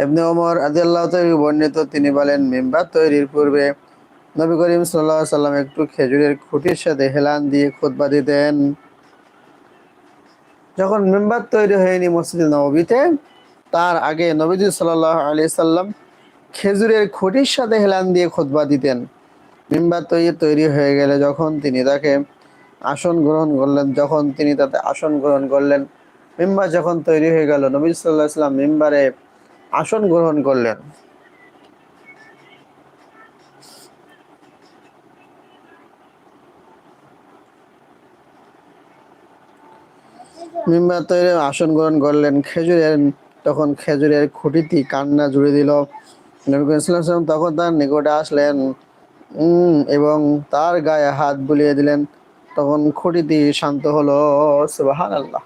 ইবনে ওমর রাদিয়াল্লাহু তাআলা বর্ণিত, তিনি বলেন, মিম্বার তৈরির পূর্বে নবী করিম সাল্লাল্লাহু আলাইহি সাল্লাম একটু খেজুরের খুঁটির সাথে হেলান দিয়ে খুতবা দিতেন। যখন মিম্বার তৈরি হয়নি মসজিদ নববীতে, তার আগে নবীজি সাল্লাল্লাহু আলাইহি সাল্লাম খেজুরের খুঁটির সাথে হেলান দিয়ে খুতবা দিতেন। মিম্বার তৈরি হয়ে গেলে যখন তিনি তাতে আসন গ্রহণ করলেন, মিম্বার যখন তৈরি হয়ে গেল, নবী সাল্লাল্লাহু আলাইহি সাল্লাম মিম্বারে আসন গ্রহণ করলেন। মিম্বার তৈরি আসন গ্রহণ করলেন, তখন খেজুরের খুঁটিটি কান্না জুড়ে দিল। নবী করিম সাল্লাল্লাহু আলাইহি ওয়াসাল্লাম তখন তার নিকটে আসলেন এবং তার গায়ে হাত বুলিয়ে দিলেন। তখন খুঁটিটি শান্ত হলো। সুবহানাল্লাহ।